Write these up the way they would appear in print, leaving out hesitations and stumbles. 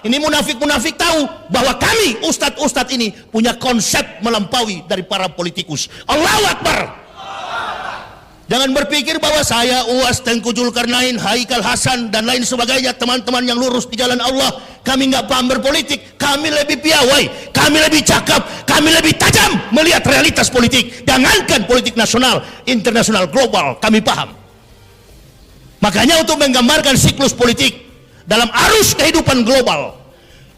Ini munafik-munafik tahu bahwa kami ustadz-ustadz ini punya konsep melampaui dari para politikus. Allahu Akbar. Jangan berpikir bahwa saya, Uwas, Tengku Zulkarnain, Haikal Hasan dan lain sebagainya, teman-teman yang lurus di jalan Allah, kami nggak paham berpolitik. Kami lebih piawai, kami lebih cakap, kami lebih tajam melihat realitas politik. Jangankan politik nasional, internasional, global, kami paham. Makanya untuk menggambarkan siklus politik dalam arus kehidupan global,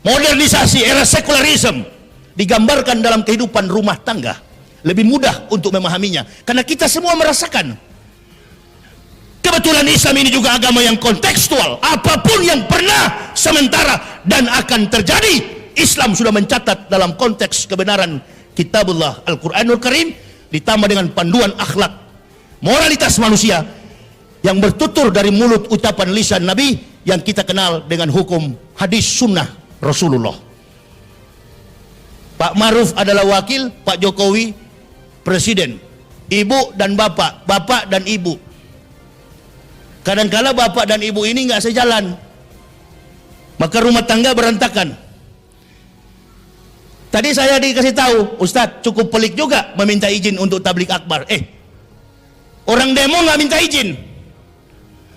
modernisasi, era sekularisme digambarkan dalam kehidupan rumah tangga, lebih mudah untuk memahaminya karena kita semua merasakan. Kebetulan Islam ini juga agama yang kontekstual. Apapun yang pernah, sementara dan akan terjadi, Islam sudah mencatat dalam konteks kebenaran Kitabullah Al-Quranul Karim, ditambah dengan panduan akhlak moralitas manusia yang bertutur dari mulut ucapan lisan Nabi yang kita kenal dengan hukum hadis sunnah Rasulullah. Pak Maruf adalah wakil, Pak Jokowi presiden, ibu dan bapak, bapak dan ibu. Kadangkala bapak dan ibu ini nggak sejalan, maka rumah tangga berantakan. Tadi saya dikasih tahu, Ustadz cukup pelik juga meminta izin untuk tablik akbar. Orang demo nggak minta izin,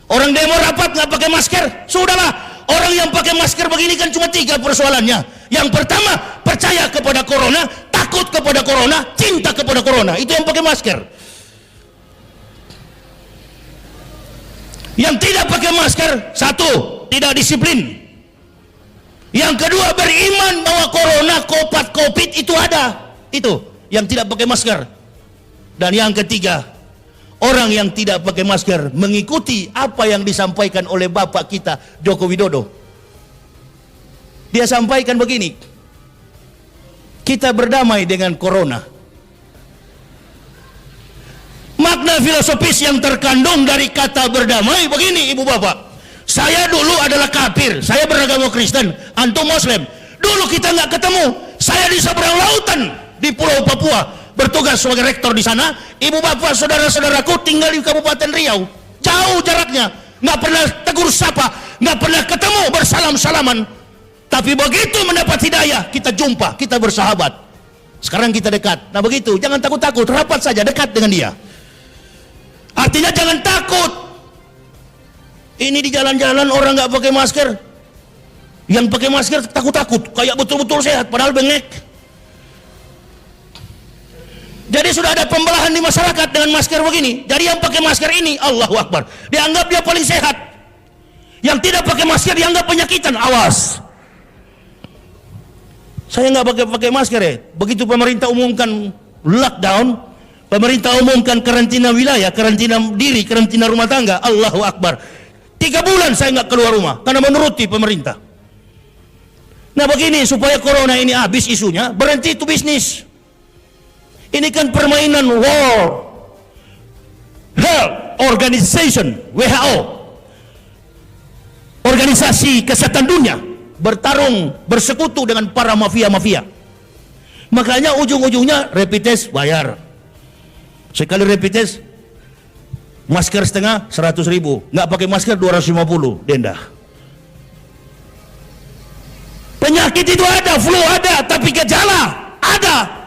orang demo rapat nggak pakai masker. Sudahlah, orang yang pakai masker begini kan cuma 3 persoalannya. Yang pertama, percaya kepada corona, takut kepada corona, cinta kepada corona. Itu yang pakai masker. Yang tidak pakai masker, 1, tidak disiplin. Yang kedua, beriman bahwa corona, covid itu ada. Itu yang tidak pakai masker. Dan yang ketiga, orang yang tidak pakai masker mengikuti apa yang disampaikan oleh Bapak kita Joko Widodo. Dia sampaikan begini, kita berdamai dengan corona. Makna filosofis yang terkandung dari kata berdamai begini, ibu bapak. Saya dulu adalah kafir, saya beragama Kristen, antum Muslim. Dulu kita nggak ketemu. Saya di seberang lautan di Pulau Papua, bertugas sebagai rektor di sana. Ibu bapak, saudara-saudaraku tinggal di Kabupaten Riau, jauh jaraknya, nggak pernah tegur sapa, nggak pernah ketemu, bersalam-salaman. Tapi begitu mendapat hidayah, kita jumpa, kita bersahabat. Sekarang kita dekat. Nah begitu, jangan takut-takut, rapat saja, dekat dengan dia. Artinya jangan takut. Ini di jalan-jalan orang nggak pakai masker, yang pakai masker takut-takut, kayak betul-betul sehat, padahal bengek. Jadi sudah ada pembelahan di masyarakat dengan masker begini. Jadi yang pakai masker ini, Allahu Akbar, dianggap dia paling sehat. Yang tidak pakai masker dianggap penyakitan. Awas, saya nggak pakai masker ya. Begitu pemerintah umumkan lockdown, pemerintah umumkan karantina wilayah, karantina diri, karantina rumah tangga, Allahu Akbar, 3 bulan saya nggak keluar rumah karena menuruti pemerintah. Nah begini, supaya corona ini habis isunya, berhenti itu bisnis. Ini kan permainan World Health Organization, WHO, organisasi kesehatan dunia, bertarung, bersekutu dengan para mafia-mafia. Makanya ujung-ujungnya rapid test bayar. Sekali rapid test, masker setengah 100.000, nggak pakai masker 250 denda. Penyakit itu ada, flu ada, tapi gejala ada.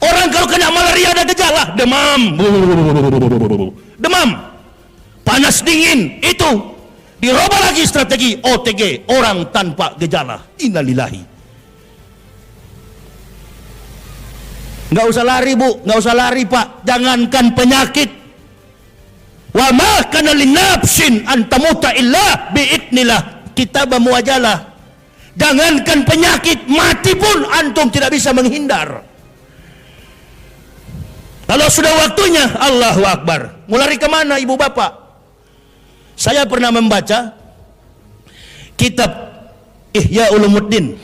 Orang kalau kena malaria ada gejala, demam, demam, panas dingin, itu dirubah lagi strategi OTG, orang tanpa gejala. Innalillahi. Nggak usah lari bu, nggak usah lari pak, jangankan penyakit. Wa ma kana linnafsin an tamuta illa biidnillah, kitabah muajalah. Jangankan penyakit, mati pun antum tidak bisa menghindar. Kalau sudah waktunya, Allahu Akbar, mau lari kemana ibu bapak? Saya pernah membaca kitab Ihya Ulumuddin.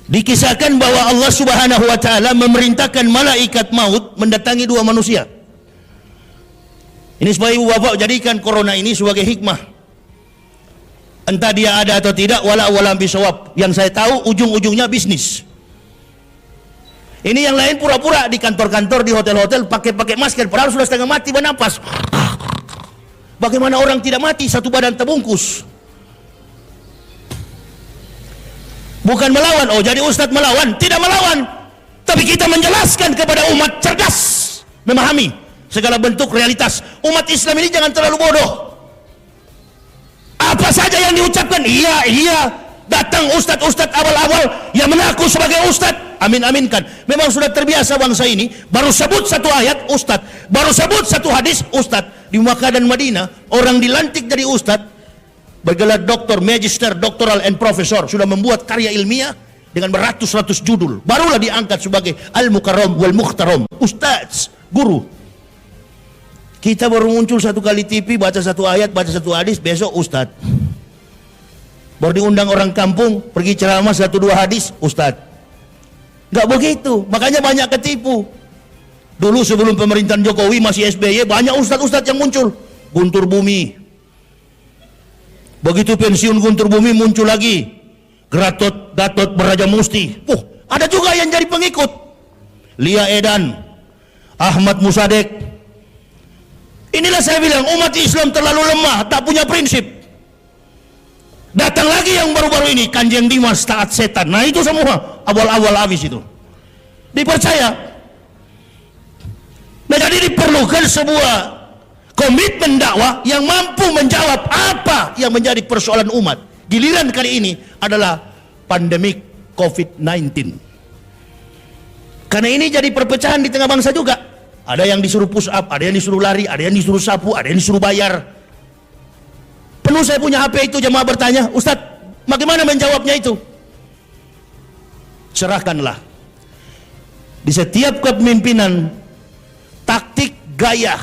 Dikisahkan bahwa Allah Subhanahu wa Ta'ala memerintahkan malaikat maut mendatangi 2 manusia. Ini supaya ibu bapak jadikan corona ini sebagai hikmah. Entah dia ada atau tidak, wala bisawab. Yang saya tahu ujung-ujungnya bisnis. Ini yang lain pura-pura di kantor-kantor, di hotel-hotel pakai masker, padahal sudah setengah mati bernapas. Bagaimana orang tidak mati, satu badan terbungkus. Bukan melawan. Oh, jadi ustadz melawan? Tidak melawan. Tapi kita menjelaskan kepada umat cerdas, memahami segala bentuk realitas. Umat Islam ini jangan terlalu bodoh. Apa saja yang diucapkan, iya. Datang ustadz-ustadz awal-awal yang mengaku sebagai ustadz, amin-aminkan. Memang sudah terbiasa bangsa ini, baru sebut satu ayat, ustadz. Baru sebut satu hadis, ustadz. Di Makkah dan Madinah, orang dilantik jadi ustadz, bergelar doktor, magister, doktoral, and profesor, sudah membuat karya ilmiah dengan beratus-ratus judul, barulah diangkat sebagai al-mukarram wal mukhtaram, ustaz, guru. Kita baru muncul satu kali TV, baca satu ayat, baca satu hadis, besok ustaz. Baru diundang orang kampung, pergi ceramah satu dua hadis, ustaz. Nggak begitu, makanya banyak ketipu. Dulu sebelum pemerintahan Jokowi masih SBY, banyak ustaz-ustaz yang muncul. Guntur Bumi. Begitu pensiun Guntur Bumi, muncul lagi Gatot Beraja Musti. Ada juga yang jadi pengikut. Lia Edan, Ahmad Musadek. Inilah saya bilang, umat Islam terlalu lemah, tak punya prinsip. Datang lagi yang baru-baru ini, Kanjeng Dimas taat setan. Nah itu semua awal-awal habis itu. Dipercaya. Nah jadi diperlukan sebuah komitmen dakwah yang mampu menjawab apa yang menjadi persoalan umat. Giliran kali ini adalah pandemik COVID-19. Karena ini jadi perpecahan di tengah bangsa juga. Ada yang disuruh push up, ada yang disuruh lari, ada yang disuruh sapu, ada yang disuruh bayar. Penuh saya punya HP itu, jemaah bertanya, Ustadz, bagaimana menjawabnya itu? Serahkanlah. Di setiap kepemimpinan, taktik, gaya,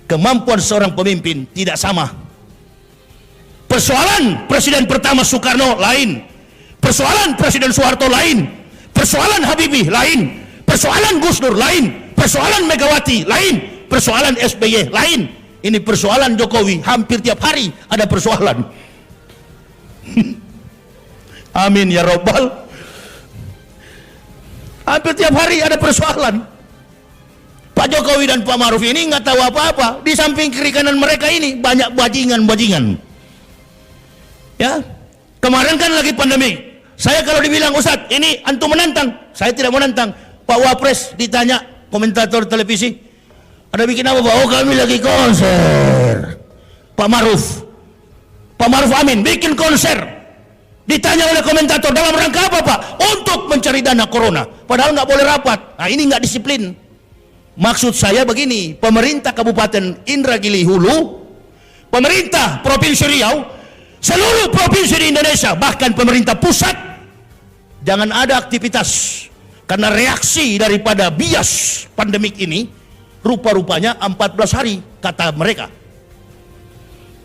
kemampuan seorang pemimpin tidak sama. Persoalan Presiden pertama Soekarno lain, persoalan Presiden Soeharto lain, persoalan Habibie lain, persoalan Gus Dur lain, persoalan Megawati lain, persoalan SBY lain. Ini persoalan Jokowi, hampir tiap hari ada persoalan. Amin ya Rabbal. Hampir tiap hari ada persoalan. Pak Jokowi dan Pak Maruf ini nggak tahu apa-apa. Di samping kiri kanan mereka ini banyak bajingan-bajingan. Ya, kemarin kan lagi pandemi. Saya kalau dibilang, Ustadz, ini antum menantang, saya tidak menantang. Pak Wapres ditanya, komentator televisi, ada bikin apa Pak? Oh kami lagi konser. Pak Maruf Amin bikin konser. Ditanya oleh komentator, dalam rangka apa Pak? Untuk mencari dana corona. Padahal nggak boleh rapat. Nah ini nggak disiplin. Maksud saya begini, pemerintah Kabupaten Indragiri Hulu, pemerintah Provinsi Riau, seluruh provinsi di Indonesia, bahkan pemerintah pusat, jangan ada aktivitas. Karena reaksi daripada bias pandemik ini, rupa-rupanya 14 hari, kata mereka.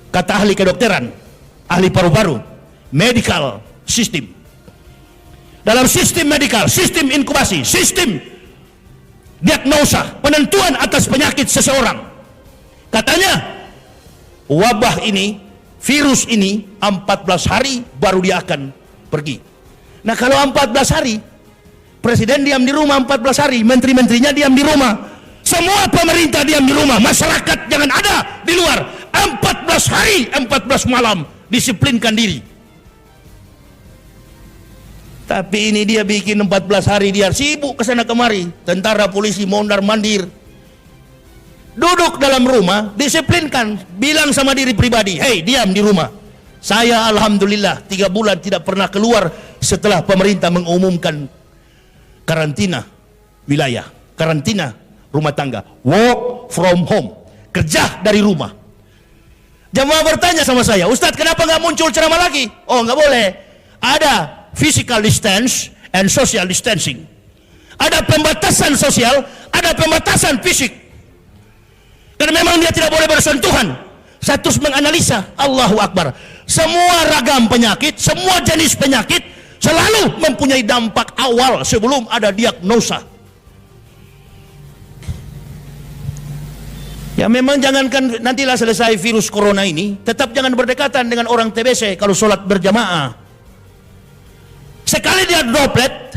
Kata ahli kedokteran, ahli paru-paru, medical system. Dalam sistem medikal, sistem inkubasi, sistem diagnosa, penentuan atas penyakit seseorang. Katanya, wabah ini, virus ini, 14 hari baru dia akan pergi. Nah kalau 14 hari, Presiden diam di rumah 14 hari, menteri-menterinya diam di rumah, semua pemerintah diam di rumah, masyarakat jangan ada di luar, 14 hari, 14 malam, disiplinkan diri. Tapi ini dia bikin 14 hari, dia sibuk kesana kemari, tentara polisi mondar-mandir. Duduk dalam rumah, disiplinkan, bilang sama diri pribadi, hei diam di rumah. Saya alhamdulillah 3 bulan tidak pernah keluar setelah pemerintah mengumumkan karantina wilayah, karantina rumah tangga, work from home, kerja dari rumah. Jamaah bertanya sama saya, Ustadz kenapa nggak muncul ceramah lagi? Oh nggak boleh, ada physical distance and social distancing. Ada pembatasan sosial, ada pembatasan fisik. Karena memang dia tidak boleh bersentuhan. Saya terus menganalisa, Allahu Akbar. Semua ragam penyakit, semua jenis penyakit selalu mempunyai dampak awal sebelum ada diagnosa. Ya memang jangankan nantilah selesai virus corona ini, tetap jangan berdekatan dengan orang TBC kalau sholat berjamaah. Sekali dia droplet,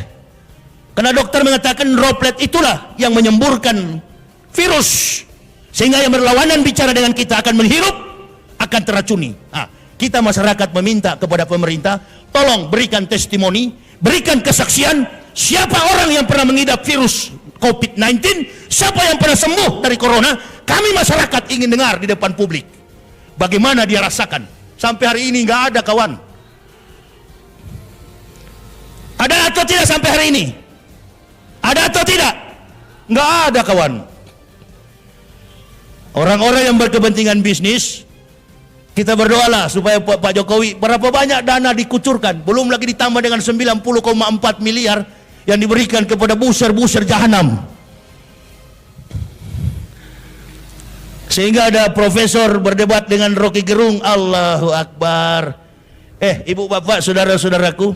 karena dokter mengatakan droplet itulah yang menyemburkan virus, sehingga yang berlawanan bicara dengan kita akan menghirup, akan teracuni. Nah, kita masyarakat meminta kepada pemerintah, tolong berikan testimoni, berikan kesaksian, siapa orang yang pernah mengidap virus COVID-19, siapa yang pernah sembuh dari corona. Kami masyarakat ingin dengar di depan publik bagaimana dia rasakan. Sampai hari ini nggak ada, kawan. Ada atau tidak sampai hari ini? Ada atau tidak? Nggak ada, kawan. Orang-orang yang berkepentingan bisnis, kita berdoalah supaya Pak Jokowi, berapa banyak dana dikucurkan, belum lagi ditambah dengan 90,4 miliar yang diberikan kepada buser-buser jahanam. Sehingga ada profesor berdebat dengan Rocky Gerung, Allahu Akbar. Ibu bapak, saudara-saudaraku,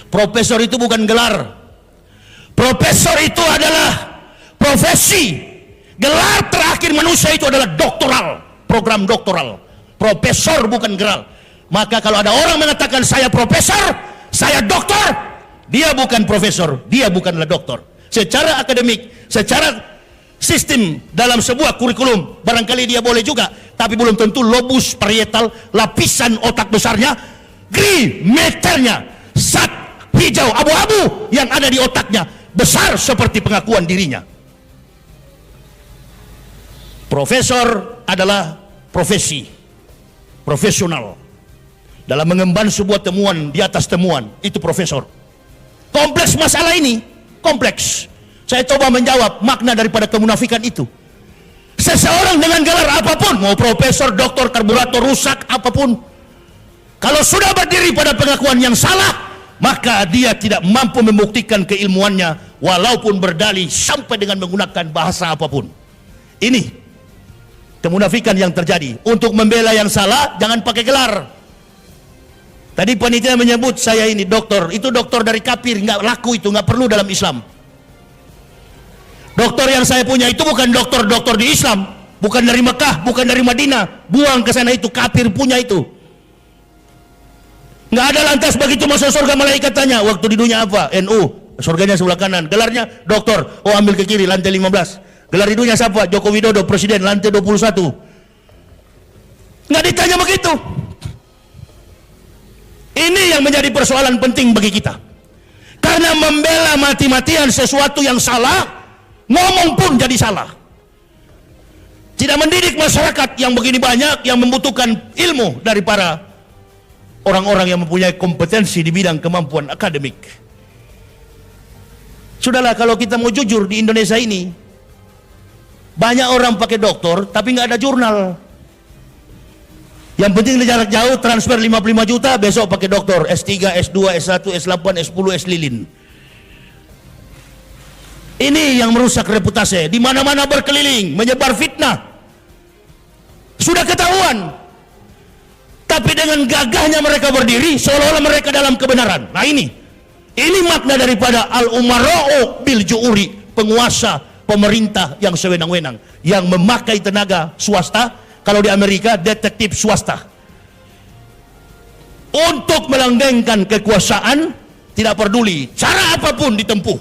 profesor itu bukan gelar. Profesor itu adalah profesi. Gelar terakhir manusia itu adalah doktoral, program doktoral. Profesor bukan gelar. Maka kalau ada orang mengatakan saya profesor, saya doktor, dia bukan profesor, dia bukanlah doktor. Secara akademik, secara sistem dalam sebuah kurikulum, barangkali dia boleh juga, tapi belum tentu lobus parietal, lapisan otak besarnya, gri meternya, zat hijau abu-abu yang ada di otaknya besar seperti pengakuan dirinya. Profesor adalah profesi, profesional dalam mengemban sebuah temuan di atas temuan, itu profesor. Kompleks masalah ini, kompleks. Saya coba menjawab makna daripada kemunafikan itu. Seseorang dengan gelar apapun, mau profesor, doktor, karburator, rusak, apapun, kalau sudah berdiri pada pengakuan yang salah, maka dia tidak mampu membuktikan keilmuannya walaupun berdalih sampai dengan menggunakan bahasa apapun. Ini kemunafikan yang terjadi. Untuk membela yang salah, jangan pakai gelar. Tadi panitia menyebut saya ini doktor, itu doktor dari kafir, nggak laku itu, nggak perlu dalam Islam. Doktor yang saya punya itu bukan doktor-doktor di Islam, bukan dari Mekah, bukan dari Madinah, buang ke sana, itu kafir punya itu. Nggak ada, lantas begitu masuk surga malaikat tanya, waktu di dunia apa? NU, surganya sebelah kanan, gelarnya doktor, oh ambil ke kiri, lantai 15. Gelar hidunya siapa? Joko Widodo, presiden, lantai 21. Nggak ditanya begitu. Ini yang menjadi persoalan penting bagi kita. Karena membela mati-matian sesuatu yang salah, ngomong pun jadi salah. Tidak mendidik masyarakat yang begini banyak, yang membutuhkan ilmu dari para orang-orang yang mempunyai kompetensi di bidang kemampuan akademik. Sudahlah, kalau kita mau jujur di Indonesia ini, banyak orang pakai doktor, tapi nggak ada jurnal. Yang penting jarak jauh, transfer 55 juta, besok pakai doktor, S3, S2, S1, S8, S10, S-lilin. Ini yang merusak reputasi. Di mana-mana berkeliling, menyebar fitnah. Sudah ketahuan. Tapi dengan gagahnya mereka berdiri, seolah-olah mereka dalam kebenaran. Nah ini makna daripada al-umara'u bil ju'uri, penguasa pemerintah yang sewenang-wenang, yang memakai tenaga swasta. Kalau di Amerika, detektif swasta, untuk melanggengkan kekuasaan. Tidak peduli cara apapun ditempuh.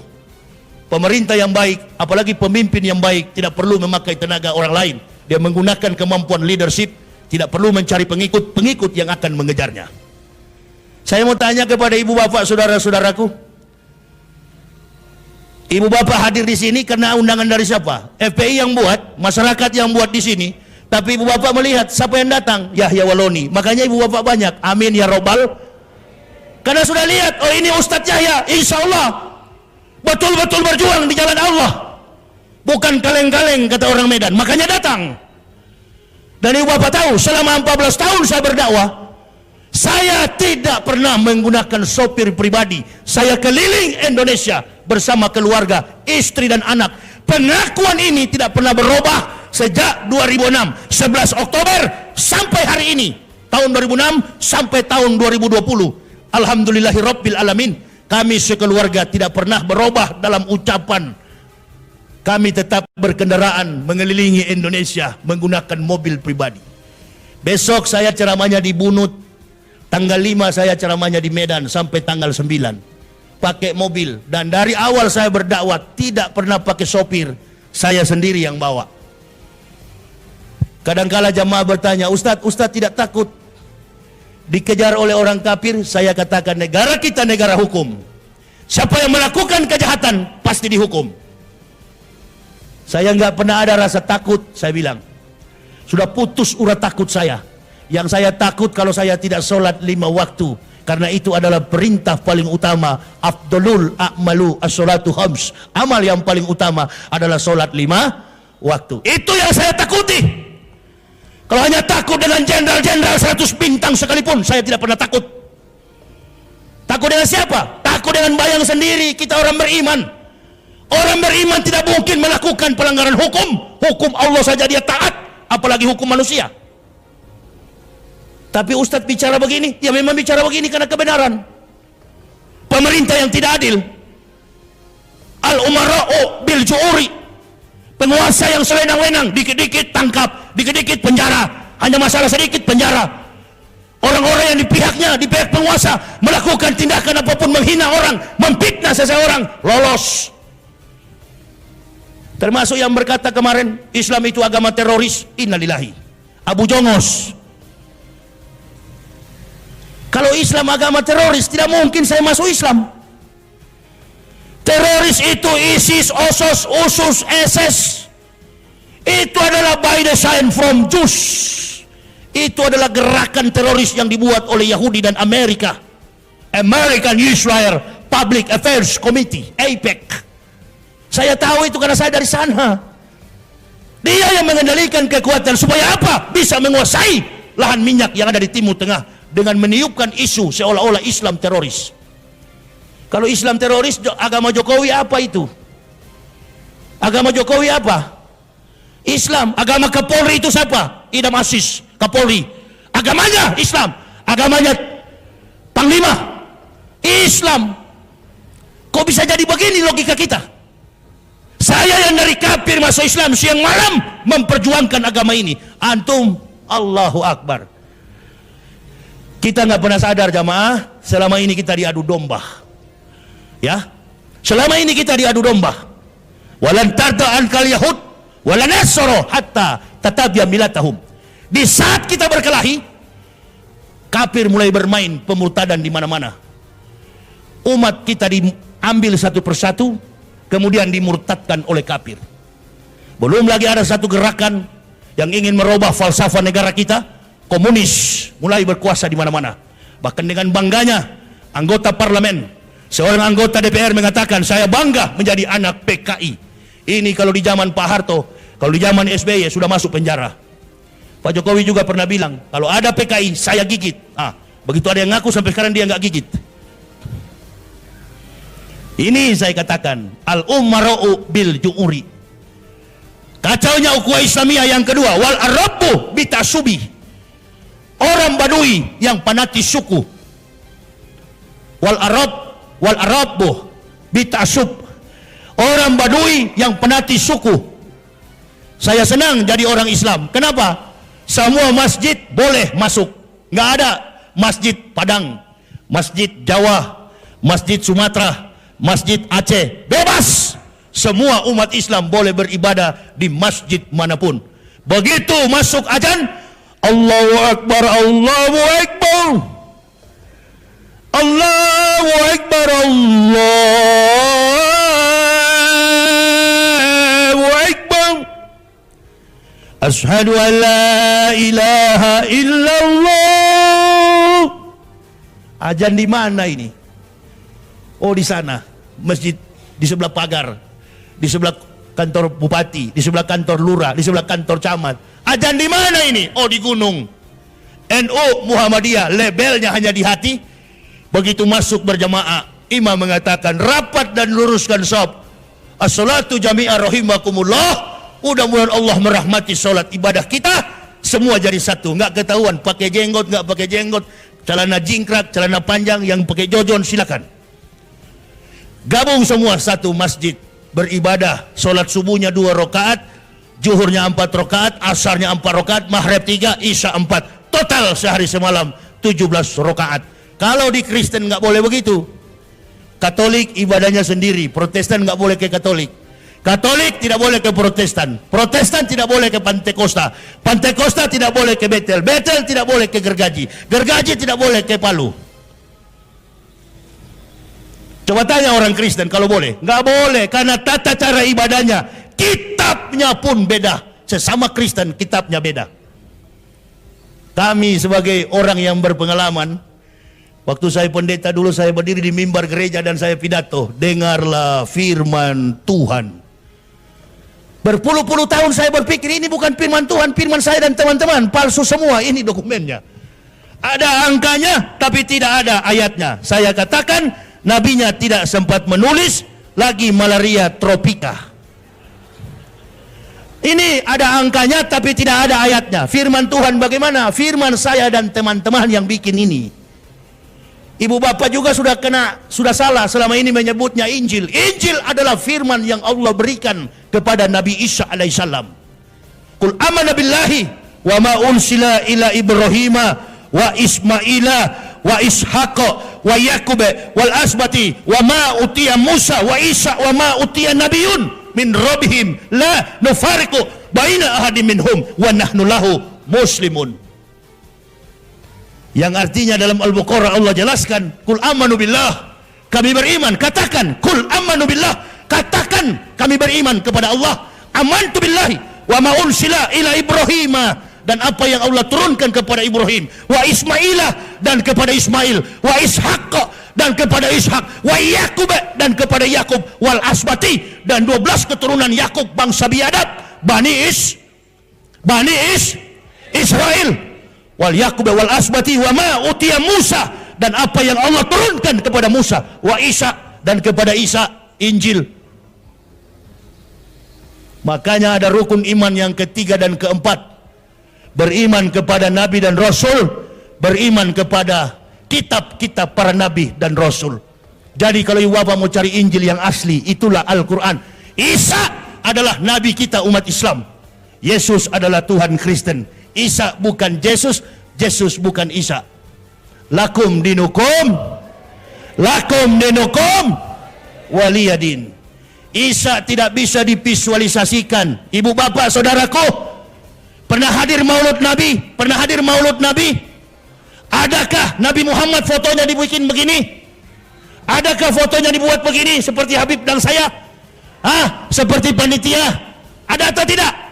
Pemerintah yang baik, apalagi pemimpin yang baik, tidak perlu memakai tenaga orang lain. Dia menggunakan kemampuan leadership, tidak perlu mencari pengikut yang akan mengejarnya. Saya mau tanya kepada ibu bapak, saudara-saudaraku, ibu bapak hadir di sini karena undangan dari siapa? FPI yang buat, masyarakat yang buat di sini. Tapi ibu bapak melihat siapa yang datang? Yahya Waloni. Makanya ibu bapak banyak. Amin ya robbal. Karena sudah lihat, oh ini Ustadz Yahya, insya Allah betul-betul berjuang di jalan Allah, bukan kaleng-kaleng kata orang Medan. Makanya datang. Dan ibu bapak tahu, selama 14 tahun saya berdakwah, saya tidak pernah menggunakan sopir pribadi. Saya keliling Indonesia bersama keluarga, istri dan anak. Pengakuan ini tidak pernah berubah sejak 2006, 11 Oktober sampai hari ini, tahun 2006 sampai tahun 2020. Alhamdulillahirabbil alamin, kami sekeluarga tidak pernah berubah dalam ucapan. Kami tetap berkendaraan mengelilingi Indonesia menggunakan mobil pribadi. Besok saya ceramahnya di Bunut, tanggal 5 saya ceramahnya di Medan sampai tanggal 9. Pakai mobil, dan dari awal saya berdakwah tidak pernah pakai sopir, saya sendiri yang bawa. Kadangkala jamaah bertanya, Ustadz tidak takut dikejar oleh orang kafir, saya katakan negara kita negara hukum. Siapa yang melakukan kejahatan pasti dihukum. Saya nggak pernah ada rasa takut, saya bilang. Sudah putus urat takut saya. Yang saya takut kalau saya tidak sholat 5 waktu. Karena itu adalah perintah paling utama. Afdalul a'malu as-sholatu khams. Amal yang paling utama adalah sholat 5 waktu. Itu yang saya takuti. Kalau hanya takut dengan jenderal-jenderal 100 bintang sekalipun, saya tidak pernah takut. Takut dengan siapa? Takut dengan bayang sendiri. Kita orang beriman. Orang beriman tidak mungkin melakukan pelanggaran hukum. Hukum Allah saja dia taat, apalagi hukum manusia. Tapi Ustadz bicara begini, ya memang bicara begini karena kebenaran. Pemerintah yang tidak adil. Al-umara'u bil ju'uri. Penguasa yang sewenang-wenang, dikit-dikit tangkap, dikit-dikit penjara. Hanya masalah sedikit penjara. Orang-orang yang di pihaknya, di pihak penguasa, melakukan tindakan apapun, menghina orang, memfitnah seseorang, lolos. Termasuk yang berkata kemarin, Islam itu agama teroris, innalillahi. Abu Jongos. Kalau Islam agama teroris, tidak mungkin saya masuk Islam. Teroris itu ISIS, OSOS, USUS, SS. Itu adalah by design from Jews. Itu adalah gerakan teroris yang dibuat oleh Yahudi dan Amerika. American Israel Public Affairs Committee, AIPAC. Saya tahu itu karena saya dari sana. Dia yang mengendalikan kekuatan supaya apa? Bisa menguasai lahan minyak yang ada di Timur Tengah dengan meniupkan isu seolah-olah Islam teroris. Kalau Islam teroris, agama Jokowi apa itu? Agama Jokowi apa? Islam. Agama Kapolri itu siapa? Idam Aziz, Kapolri. Agamanya Islam. Agamanya Panglima Islam. Kok bisa jadi begini logika kita? Saya yang dari kafir masuk Islam siang malam memperjuangkan agama ini. Antum, Allahu Akbar. Kita nggak pernah sadar jamaah, selama ini kita diadu domba. Ya, selama ini kita diadu domba. Walan tarda ankal yahud walan nasara hatta tatabiya milatahum. Di saat kita berkelahi, kafir mulai bermain pemurtadan di mana-mana. Umat kita diambil satu persatu, kemudian dimurtadkan oleh kafir. Belum lagi ada satu gerakan yang ingin merubah falsafah negara kita. Komunis mulai berkuasa di mana-mana. Bahkan dengan bangganya anggota parlemen, seorang anggota DPR mengatakan, saya bangga menjadi anak PKI. Ini kalau di zaman Pak Harto, kalau di zaman SBY sudah masuk penjara. Pak Jokowi juga pernah bilang, kalau ada PKI saya gigit. Begitu ada yang ngaku sampai sekarang dia nggak gigit. Ini saya katakan al-umara'u bil ju'uri. Kacaunya ukhuwah Islamiyah yang kedua, wal arabu bitasubi. Orang Badui yang fanatik suku. Wal arabu bitasub. Orang Badui yang fanatik suku. Saya senang jadi orang Islam. Kenapa? Semua masjid boleh masuk. Nggak ada masjid Padang, masjid Jawa, masjid Sumatera, masjid Aceh. Bebas. Semua umat Islam boleh beribadah di masjid manapun. Begitu masuk azan, Allahu Akbar, Allahu Akbar, Allahu Akbar, Allahu Akbar, Ashhadu an la ilaha illallah. Azan di mana ini? Oh, di sana, masjid di sebelah pagar, di sebelah kantor bupati, di sebelah kantor lurah, di sebelah kantor camat. Azan di mana ini? Oh, di gunung. NU Muhammadiyah, labelnya hanya di hati. Begitu masuk berjamaah, imam mengatakan rapat dan luruskan shaf. As-salatu jami'ah rahimakumullah. Mudah-mudahan Allah merahmati salat ibadah kita. Semua jadi satu, nggak ketahuan pakai jenggot, nggak pakai jenggot, celana jingkrak, celana panjang, yang pakai jojon silakan. Gabung semua satu masjid, beribadah. Salat subuhnya 2 rakaat, zuhurnya 4 rakaat, asarnya 4 rakaat, maghrib 3, isya 4. Total sehari semalam 17 rakaat. Kalau di Kristen nggak boleh begitu. Katolik ibadahnya sendiri, Protestan nggak boleh kayak Katolik. Katolik tidak boleh ke Protestan, Protestan tidak boleh ke Pantekosta, Pantekosta tidak boleh ke Betel, Betel tidak boleh ke Gergaji, Gergaji tidak boleh ke Palu. Coba tanya orang Kristen kalau boleh. Nggak boleh, karena tata cara ibadahnya, kitabnya pun beda. Sesama Kristen, kitabnya beda. Kami sebagai orang yang berpengalaman, waktu saya pendeta dulu, saya berdiri di mimbar gereja dan saya pidato, dengarlah firman Tuhan. Berpuluh-puluh tahun saya berpikir ini bukan firman Tuhan, firman saya dan teman-teman, palsu semua, ini dokumennya. Ada angkanya, tapi tidak ada ayatnya. Saya katakan, nabinya tidak sempat menulis, lagi malaria tropika. Ini ada angkanya, tapi tidak ada ayatnya. Firman Tuhan bagaimana? Firman saya dan teman-teman yang bikin ini. Ibu bapak juga sudah salah selama ini menyebutnya Injil. Injil adalah firman yang Allah berikan kepada Nabi Isa alaihissalam. Qul amana billahi wa ma unsila ila Ibrahima wa Ismaila wa Ishaqa wa Yakub wal asbati wa ma utiya Musa wa Isa wa ma utiya nabiyun min rabbihim la nufariqu baina ahadim minhum wa nahnu lahu muslimun. Yang artinya dalam Al-Baqarah Allah jelaskan, Qul amanu billah, kami beriman. Katakan, Qul amanu billah, katakan kami beriman kepada Allah. Amantu billahi wa ma unsila ila Ibrahima, dan apa yang Allah turunkan kepada Ibrahim, wa Ismailah, dan kepada Ismail, wa Ishaq, dan kepada Ishak, wa Yakub, dan kepada Yakub, wal asbati, dan 12 keturunan Yakub bangsa biadab, Bani Israel, wal Yakub wal asbati wa ma utiya Musa, dan apa yang Allah turunkan kepada Musa, wa Isa, dan kepada Isa, Injil. Makanya ada rukun iman yang ketiga dan keempat, beriman kepada Nabi dan Rasul, beriman kepada kitab-kitab para Nabi dan Rasul. Jadi kalau ibu bapak mau cari Injil yang asli, itulah Al-Quran. Isa adalah Nabi kita umat Islam, Yesus adalah Tuhan Kristen. Isa bukan Yesus, Yesus bukan Isa. Lakum dinukum waliyadin. Isa tidak bisa divisualisasikan. Ibu bapak saudaraku, pernah hadir maulud Nabi? Pernah hadir maulud Nabi? Adakah Nabi Muhammad fotonya dibikin begini? Adakah fotonya dibuat begini seperti Habib dan saya? Seperti panitia? Ada atau tidak?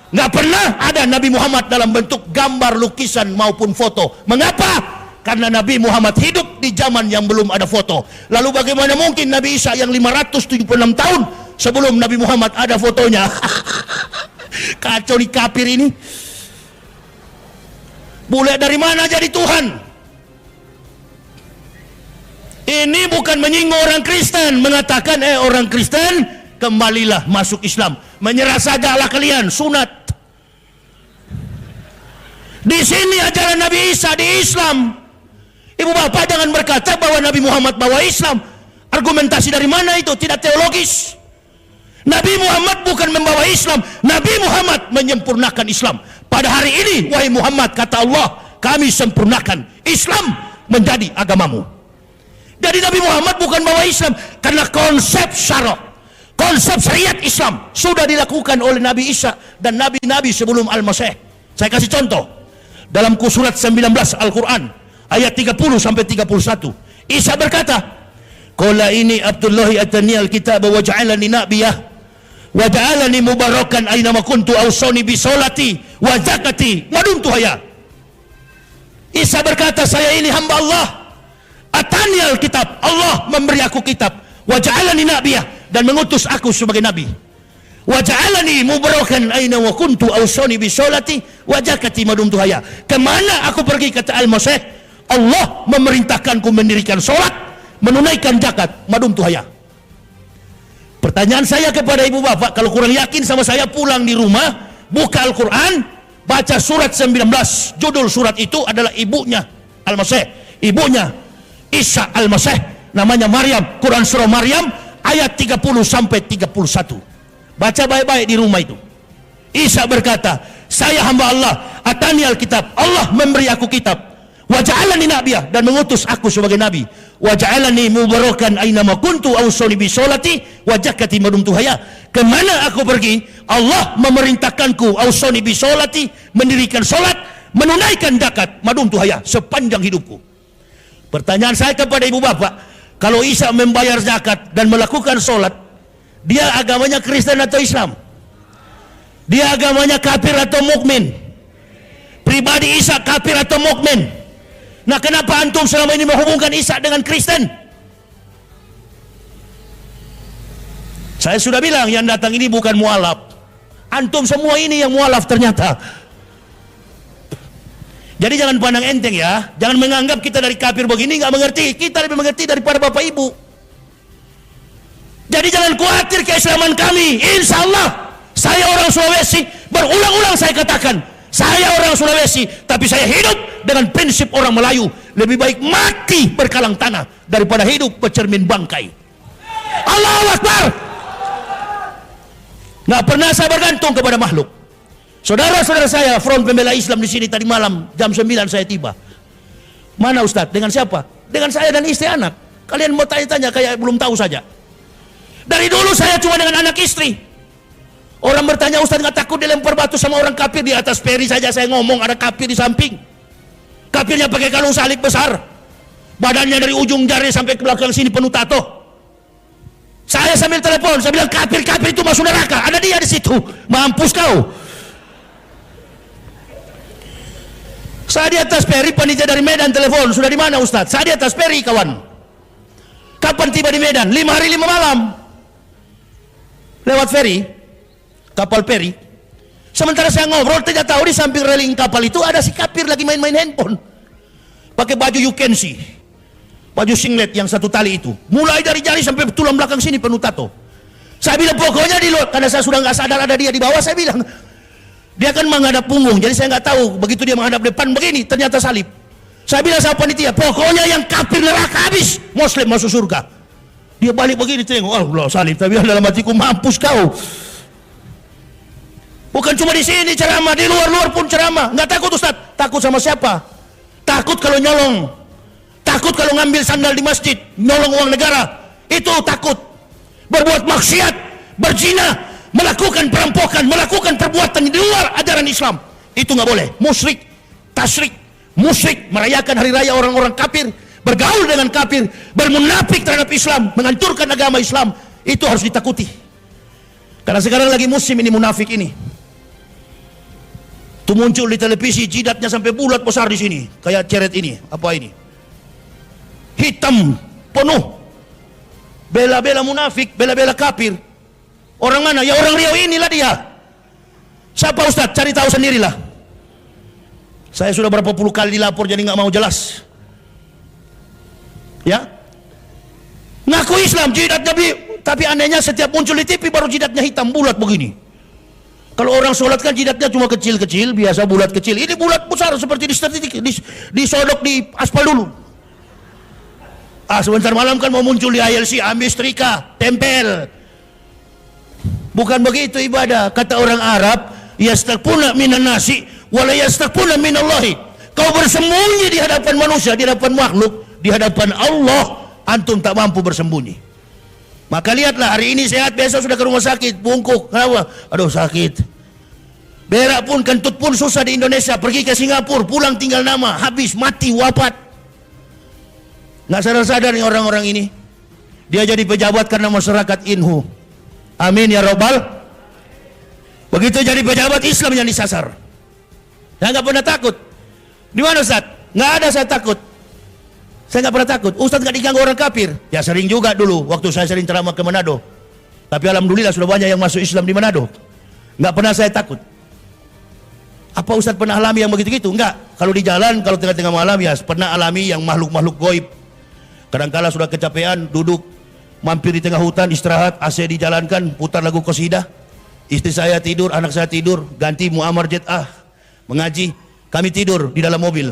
Nggak pernah ada Nabi Muhammad dalam bentuk gambar, lukisan maupun foto. Mengapa? Karena Nabi Muhammad hidup di zaman yang belum ada foto. Lalu bagaimana mungkin Nabi Isa yang 576 tahun sebelum Nabi Muhammad ada fotonya? Kacau di kafir ini. Bule dari mana jadi Tuhan? Ini bukan menyinggung orang Kristen, mengatakan orang Kristen kembalilah masuk Islam. Menyerah sajalah kalian, sunat. Di sini ajaran Nabi Isa di Islam. Ibu bapak jangan berkata bahwa Nabi Muhammad bawa Islam. Argumentasi dari mana itu? Tidak teologis. Nabi Muhammad bukan membawa Islam, Nabi Muhammad menyempurnakan Islam. Pada hari ini, wahai Muhammad, kata Allah, kami sempurnakan Islam menjadi agamamu. Jadi Nabi Muhammad bukan bawa Islam, karena konsep syarah, konsep syariat Islam sudah dilakukan oleh Nabi Isa dan nabi-nabi sebelum Al-Masih. Saya kasih contoh dalam surat 19 Al-Quran ayat 30 sampai 31. Isa berkata, qala ini Abdullahi atani al-kitab wa ja'alani nabiyah wa ja'alani mubarakan aina ma kuntu awsani bi salati wa zakati wa dumtu hayya. Isa berkata, saya ini hamba Allah, atani al-kitab, Allah memberi aku kitab, wa ja'alani nabiyah, dan mengutus aku sebagai nabi, wa ja'alani mubarakan aina wa kuntu awsani bi salati wa zakati ma dumtu hayya. Kemana aku pergi, kata Al-Masih, Allah memerintahkanku mendirikan sholat, menunaikan zakat, madum tuhaya. Pertanyaan saya kepada ibu bapak, kalau kurang yakin sama saya, pulang di rumah, buka Al-Quran, baca surat 19. Judul surat itu adalah ibunya Al-Masih, ibunya Isa Al-Masih, namanya Maryam. Quran surah Maryam ayat 30 sampai 31. Baca baik-baik di rumah itu. Isa berkata, saya hamba Allah, atani al-kitab, Allah memberi aku kitab, Wa ja'alani nabiyya, dan mengutus aku sebagai nabi. Wa ja'alani mubarakan aina ma kuntu awsani bi sholati wa zakati ma dumtu hayya. Kemana aku pergi, Allah memerintahkanku awsani bi sholati, mendirikan salat, menunaikan zakat ma dumtu hayya, sepanjang hidupku. Pertanyaan saya kepada ibu bapak, kalau Isa membayar zakat dan melakukan salat, dia agamanya Kristen atau Islam? Dia agamanya kafir atau mukmin? Pribadi Isa kafir atau mukmin? Nah, kenapa antum selama ini menghubungkan Isa dengan Kristen? Saya sudah bilang yang datang ini bukan mualaf. Antum semua ini yang mualaf ternyata. Jadi jangan pandang enteng ya. Jangan menganggap kita dari kafir begini nggak mengerti. Kita lebih mengerti daripada bapak ibu. Jadi jangan khawatir keislaman kami. Insya Allah saya orang Sulawesi, berulang-ulang saya katakan, saya orang Sulawesi, tapi saya hidup dengan prinsip orang Melayu. Lebih baik mati berkalang tanah daripada hidup bercermin bangkai. Allahu Akbar. Nggak pernah saya bergantung kepada makhluk. Saudara-saudara saya, Front Pembela Islam di sini tadi malam jam 9 saya tiba. Mana Ustadz? Dengan siapa? Dengan saya dan istri anak. Kalian mau tanya-tanya kayak belum tahu saja. Dari dulu saya cuma dengan anak istri. Orang bertanya, Ustaz nggak takut dilempar batu sama orang kafir? Di atas peri saja saya ngomong ada kafir di samping. Kafirnya pakai kalung salib besar, badannya dari ujung jari sampai ke belakang sini penuh tato. Saya sambil telepon, saya bilang kafir itu masuk neraka. Ada dia di situ, mampus kau. Saya di atas peri, panitia dari Medan telepon, sudah di mana Ustaz? Saya di atas peri kawan. Kapan tiba di Medan? 5 hari 5 malam. Lewat feri, kapal peri. Sementara saya ngobrol, tidak tahu di samping railing kapal itu ada si kafir lagi main-main handphone. Pakai baju you can see, baju singlet yang satu tali itu, mulai dari jari sampai tulang belakang sini penuh tato. Saya bilang pokoknya di luar, karena saya sudah nggak sadar ada dia di bawah. Saya bilang dia kan menghadap punggung, jadi saya nggak tahu. Begitu dia menghadap depan begini, ternyata salib. Saya bilang sama panitia, pokoknya yang kafir neraka habis, Muslim masuk surga. Dia balik begini tengok, Allah salib. Tapi dalam hatiku, mampus kau. Bukan cuma di sini ceramah, di luar-luar pun ceramah. Nggak takut Ustaz? Takut sama siapa? Takut kalau nyolong, takut kalau ngambil sandal di masjid, nyolong uang negara, itu takut. Berbuat maksiat, berzina, melakukan perampokan, melakukan perbuatan di luar ajaran Islam, itu nggak boleh. Musyrik, tasyrik, musyrik, merayakan hari raya orang-orang kafir, bergaul dengan kafir, bermunafik terhadap Islam, menghancurkan agama Islam, itu harus ditakuti. Karena sekarang lagi musim ini munafik ini. Itu muncul di televisi, jidatnya sampai bulat besar di sini, kayak ceret ini, apa ini? Hitam penuh. Bela-bela munafik, bela-bela kafir. Orang mana? Ya orang Riau inilah dia. Siapa Ustaz? Cari tahu sendirilah. Saya sudah berapa puluh kali dilapor jadi nggak mau jelas. Ya, ngaku Islam, jidatnya tapi anehnya setiap muncul di TV baru jidatnya hitam bulat begini. Kalau orang sholat kan jidatnya cuma kecil-kecil, biasa bulat kecil. Ini bulat besar seperti disodok di aspal dulu. Sebentar malam kan mau muncul di ILC, ambil setrika, tempel. Bukan begitu ibadah. Kata orang Arab, yastaquna minan nasi wala yastaquna minallahi. Kau bersembunyi di hadapan manusia, di hadapan makhluk, di hadapan Allah antum tak mampu bersembunyi. Maka lihatlah, hari ini sehat, besok sudah ke rumah sakit, bungkuk, kenapa? Aduh sakit. Berak pun, kentut pun susah di Indonesia. Pergi ke Singapura, pulang tinggal nama, habis, mati, wafat. Nggak sadar-sadar nih orang-orang ini. Dia jadi pejabat karena masyarakat inhu. Amin ya robbal. Begitu jadi pejabat Islam yang disasar. Saya nggak pernah takut. Di mana Ustaz? Nggak ada saya takut. Saya nggak pernah takut. Ustaz nggak diganggu orang kafir? Ya sering juga dulu, waktu saya sering ceramah ke Manado. Tapi alhamdulillah sudah banyak yang masuk Islam di Manado. Nggak pernah saya takut. Apa Ustaz pernah alami yang begitu-gitu? Enggak. Kalau di jalan, kalau tengah-tengah malam ya pernah alami yang makhluk-makhluk goib. Kadang-kala sudah kecapean, duduk, mampir di tengah hutan, istirahat, AC dijalankan, putar lagu qasidah. Istri saya tidur, anak saya tidur, ganti muammar jet'ah, mengaji. Kami tidur di dalam mobil.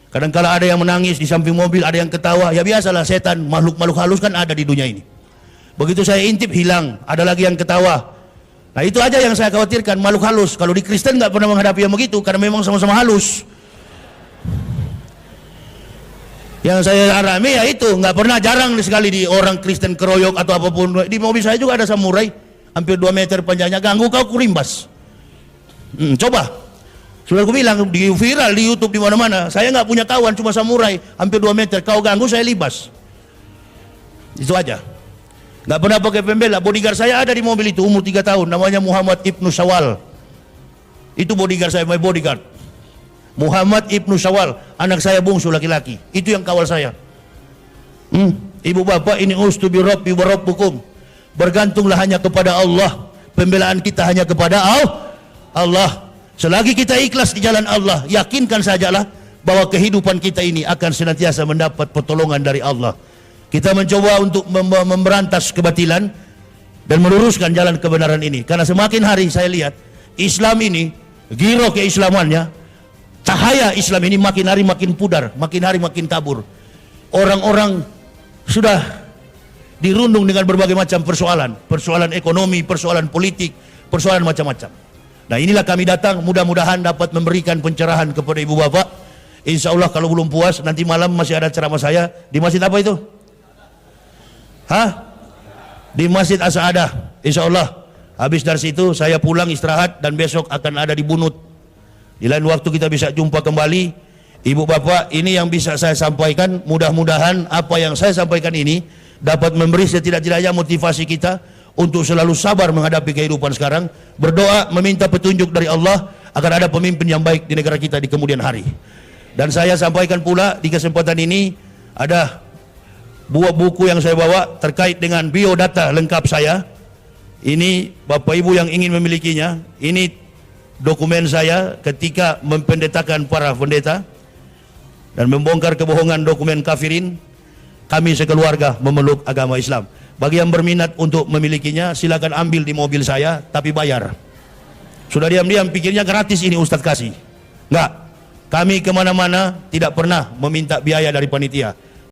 Kadang-kala ada yang menangis di samping mobil, ada yang ketawa. Ya biasalah setan, makhluk-makhluk halus kan ada di dunia ini. Begitu saya intip hilang, ada lagi yang ketawa. Nah itu aja yang saya khawatirkan, makhluk halus. Kalau di Kristen nggak pernah menghadapi yang begitu, karena memang sama-sama halus. Yang saya harami ya itu, nggak pernah, jarang sekali di orang Kristen keroyok atau apapun. Di mobil saya juga ada samurai, hampir 2 meter panjangnya, ganggu kau kurimbas. Coba, sudah aku bilang di viral di YouTube di mana-mana. Saya nggak punya kawan, cuma samurai, hampir 2 meter. Kau ganggu saya libas. Itu aja. Nggak pernah pakai pembela. Bodyguard saya ada di mobil itu, umur 3 tahun, namanya Muhammad Ibnu Syawal. Itu bodyguard saya, my bodyguard. Muhammad Ibnu Syawal, anak saya bungsu laki-laki. Itu yang kawal saya. Ibu bapak, ini ustu bi rabbi wa rabbukum. Bergantunglah hanya kepada Allah. Pembelaan kita hanya kepada Allah. Selagi kita ikhlas di jalan Allah, yakinkan sajalah bahwa kehidupan kita ini akan senantiasa mendapat pertolongan dari Allah. Kita mencoba untuk memberantas kebatilan dan meluruskan jalan kebenaran ini. Karena semakin hari saya lihat Islam ini, giro keislamannya, cahaya Islam ini makin hari makin pudar, makin hari makin kabur. Orang-orang sudah dirundung dengan berbagai macam persoalan. Persoalan ekonomi, persoalan politik, persoalan macam-macam. Nah, inilah kami datang, mudah-mudahan dapat memberikan pencerahan kepada ibu bapak. Insya Allah kalau belum puas, nanti malam masih ada ceramah saya. Di masjid apa itu? Di Masjid As-Sa'adah. Insya Allah. Habis dari situ saya pulang istirahat dan besok akan ada di Bunut. Di lain waktu kita bisa jumpa kembali. Ibu bapak, ini yang bisa saya sampaikan. Mudah-mudahan apa yang saya sampaikan ini dapat memberi setidak-tidaknya motivasi kita untuk selalu sabar menghadapi kehidupan sekarang. Berdoa meminta petunjuk dari Allah agar ada pemimpin yang baik di negara kita di kemudian hari. Dan saya sampaikan pula di kesempatan ini, ada buah buku yang saya bawa terkait dengan biodata lengkap saya. Ini bapak ibu yang ingin memilikinya. Ini dokumen saya ketika mempendetakan para pendeta dan membongkar kebohongan dokumen kafirin. Kami sekeluarga memeluk agama Islam. Bagi yang berminat untuk memilikinya, silakan ambil di mobil saya, tapi bayar. Sudah diam-diam pikirnya gratis ini Ustadz kasih. Enggak, kami kemana-mana tidak pernah meminta biaya dari panitia.